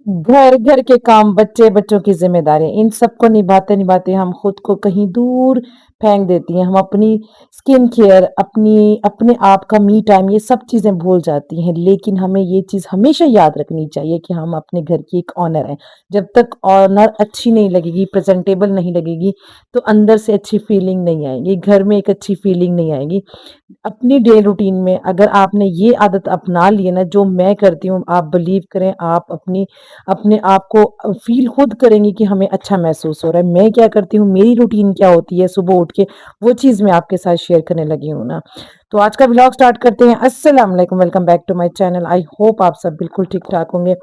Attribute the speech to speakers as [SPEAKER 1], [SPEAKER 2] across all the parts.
[SPEAKER 1] घर घर के काम, बच्चे बच्चों की जिम्मेदारियां, इन सबको निभाते निभाते हम खुद को कहीं दूर फेंक देती हैं। हम अपनी स्किन केयर, अपनी अपने आप का मी टाइम, ये सब चीजें भूल जाती हैं। लेकिन हमें ये चीज हमेशा याद रखनी चाहिए कि हम अपने घर की एक ऑनर हैं। जब तक ऑनर अच्छी नहीं लगेगी, प्रेजेंटेबल नहीं लगेगी, तो अंदर से अच्छी फीलिंग नहीं आएगी, घर में एक अच्छी फीलिंग नहीं आएगी। अपनी डे रूटीन में अगर आपने ये आदत अपना ली है ना, जो मैं करती हूँ, आप बिलीव करें, आप अपनी अपने आप को फील खुद करेंगे कि हमें अच्छा महसूस हो रहा है। मैं क्या करती हूँ, मेरी रूटीन क्या होती है सुबह उठ के, वो चीज़ मैं आपके साथ शेयर करने लगी हूँ ना। तो आज का व्लॉग स्टार्ट करते हैं। अस्सलाम वालेकुम, welcome back to my channel. I hope आप सब बिल्कुल ठीक ठाक होंगे।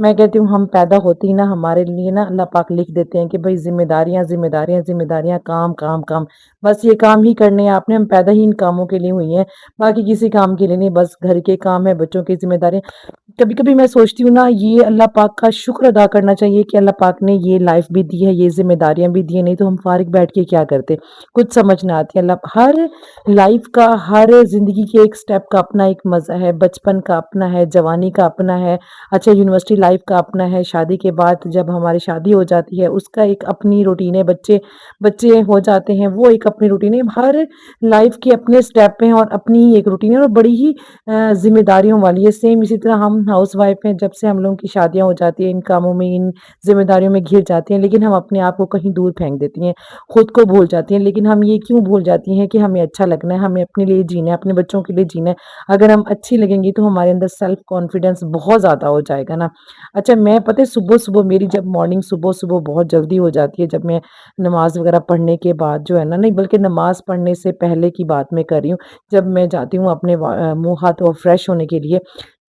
[SPEAKER 1] मैं कहती हूँ, हम पैदा होते ही ना हमारे लिए ना अल्लाह पाक लिख देते हैं कि भाई जिम्मेदारियां जिम्मेदारियां जिम्मेदारियां, काम काम काम, बस ये काम ही करने हैं आपने। हम पैदा ही इन कामों के लिए हुई हैं, बाकी किसी काम के लिए नहीं। बस घर के काम है, बच्चों की जिम्मेदारियां। कभी कभी मैं सोचती हूँ ना, ये अल्लाह पाक का शुक्र अदा करना चाहिए कि अल्लाह पाक ने ये लाइफ भी दी है, ये जिम्मेदारियां भी दी है, नहीं तो हम फारिग बैठ के क्या करते। कुछ समझ ना आती है। अल्लाह हर लाइफ का, हर जिंदगी के एक स्टेप का अपना एक मजा है। बचपन का अपना है, जवानी का अपना है, अच्छा यूनिवर्सिटी लाइफ का अपना है, शादी के बाद जब हमारी शादी हो जाती है उसका एक अपनी रूटीन है, बच्चे बच्चे हो जाते हैं वो एक अपनी रूटीन है। हर लाइफ के अपने स्टेप हैं और अपनी ही एक रूटीन है, और बड़ी ही जिम्मेदारियों वाली है। सेम इसी तरह हम हाउस वाइफ हैं, जब से हम लोगों की शादियां हो जाती हैं, इन कामों में, इन जिम्मेदारियों में घिर जाती हैं, लेकिन हम अपने आप को कहीं दूर फेंक देती हैं, खुद को भूल जाती हैं। लेकिन हम ये क्यों भूल जाती हैं कि हमें अच्छा लगना है, हमें अपने लिए जीना है, अपने बच्चों के लिए जीना है। अगर हम अच्छी लगेंगी तो हमारे अंदर सेल्फ कॉन्फिडेंस बहुत ज़्यादा हो जाएगा ना। अच्छा, मैं पता है सुबह सुबह मेरी जब मॉर्निंग सुबह सुबह बहुत जल्दी हो जाती है, जब मैं नमाज वगैरह पढ़ने के बाद जो है ना, नहीं बल्कि नमाज पढ़ने से पहले की बात मैं कर रही हूँ। जब मैं जाती हूँ अपने मुंह हाथ और फ्रेश होने के लिए,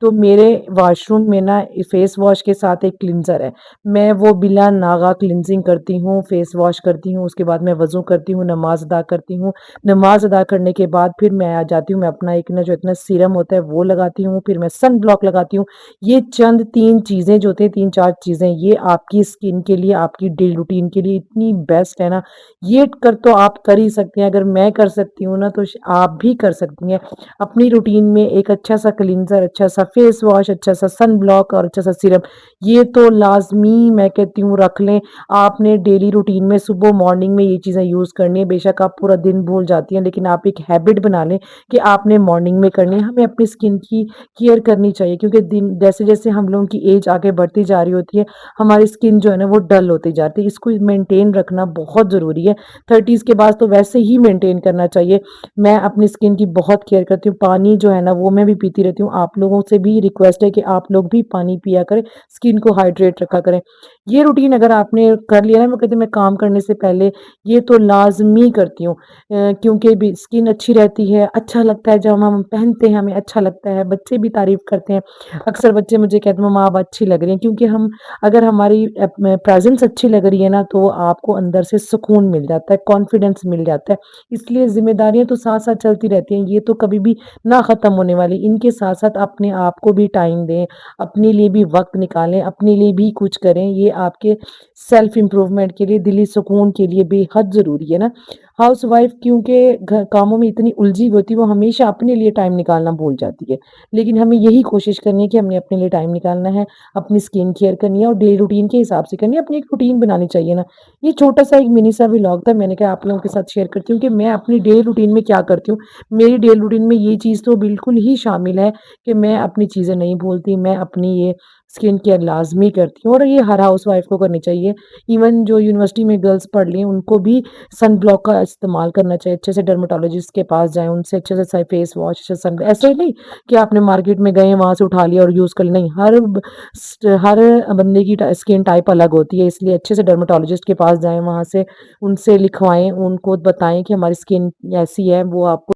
[SPEAKER 1] तो मेरे वॉशरूम में ना फेस वॉश के साथ एक क्लिनज़र है। मैं वो बिला नागा क्लिनजिंग करती हूँ, फेस वॉश करती हूँ, उसके बाद मैं वज़ू करती हूँ, नमाज़ अदा करती हूँ। नमाज़ अदा करने के बाद फिर मैं आ जाती हूँ, मैं अपना एक ना जो इतना सीरम होता है वो लगाती हूँ, फिर मैं सन ब्लॉक लगाती हूँ। ये चंद 3 चीज़ें जो होती हैं, 3-4 चीज़ें, ये आपकी स्किन के लिए, आपकी डेली रूटीन के लिए इतनी बेस्ट है ना, ये कर तो आप कर ही सकते हैं। अगर मैं कर सकती हूँ ना, तो आप भी कर सकती हैं। अपनी रूटीन में एक अच्छा सा क्लींजर, अच्छा सा फेस वॉश, अच्छा सा सन ब्लॉक और अच्छा सा सीरम, ये तो लाजमी मैं कहती हूँ रख लें। आपने डेली रूटीन में सुबह मॉर्निंग में ये चीज़ें यूज़ करनी है। बेशक आप पूरा दिन भूल जाती हैं, लेकिन आप एक हैबिट बना लें कि आपने मॉर्निंग में करनी है। हमें अपनी स्किन की केयर करनी चाहिए, क्योंकि दिन जैसे जैसे हम लोगों की एज आगे बढ़ती जा रही होती है, हमारी स्किन जो है ना वो डल होती जाती है। इसको मेंटेन रखना बहुत ज़रूरी है। 30s के बाद तो वैसे ही मेंटेन करना चाहिए। मैं अपनी स्किन की बहुत केयर करती हूँ। पानी जो है ना वो मैं भी पीती रहती हूँ। आप लोगों से भी रिक्वेस्ट है कि आप लोग भी पानी पिया करें, स्किन को हाइड्रेट रखा करें। ये रूटीन अगर आपने कर लिया ना, मैं कहती हूँ मैं काम करने से पहले ये तो लाज़मी करती हूँ। क्योंकि भी स्किन अच्छी रहती है, अच्छा लगता है, जब हम पहनते हैं हमें अच्छा लगता है, बच्चे भी तारीफ़ करते हैं। अक्सर बच्चे मुझे कहते हैं मम्मा आप अच्छी लग रही हैं, क्योंकि हम अगर हमारी प्रेज़ेंस अच्छी लग रही है ना, तो आपको अंदर से सुकून मिल जाता है, कॉन्फिडेंस मिल जाता है। इसलिए ज़िम्मेदारियाँ तो साथ-साथ चलती रहती हैं, ये तो कभी भी ना ख़त्म होने वाली। इनके साथ-साथ अपने आप को भी टाइम दें, अपने लिए भी वक़्त निकालें, अपने लिए भी कुछ करें। ये आपके सेल्फ इम्प्रूवमेंट के लिए, दिली सुकून के लिए बेहद ज़रूरी है ना। हाउसवाइफ़ क्योंकि घर कामों में इतनी उलझी होती है, वो हमेशा अपने लिए टाइम निकालना भूल जाती है। लेकिन हमें यही कोशिश करनी है कि हमने अपने लिए टाइम निकालना है, अपनी स्किन केयर करनी है और डेली रूटीन के हिसाब से करनी है। अपनी एक रूटीन बनानी चाहिए ना। ये छोटा-सा एक मिनी सा व्लॉग था, मैंने कहा आप लोगों के साथ शेयर करती हूँ कि मैं अपनी डेली रूटीन में क्या करती हूँ। मेरी डेली रूटीन में ये चीज़ तो बिल्कुल ही शामिल है कि मैं अपनी चीज़ें नहीं भूलती, मैं अपनी ये स्किन केयर लाज़मी करती हूँ, और ये हर हाउसवाइफ़ को करनी चाहिए। इवन जो यूनिवर्सिटी में गर्ल्स पढ़ रही हैं, उनको भी सन ब्लॉक का इस्तेमाल करना चाहिए। अच्छे से डर्मेटोलॉजिस्ट के पास जाएँ, उनसे अच्छे से फेस वॉश, अच्छे सन, ऐसे नहीं कि आपने मार्केट में गए, वहाँ से उठा लिया और यूज़ कर लिया, नहीं। हर बंदे की स्किन टाइप अलग होती है, इसलिए अच्छे से डर्मेटोलॉजिस्ट के पास जाएँ, वहाँ से उनसे लिखवाएँ, उनको बताएँ कि हमारी स्किन ऐसी है, वो आपको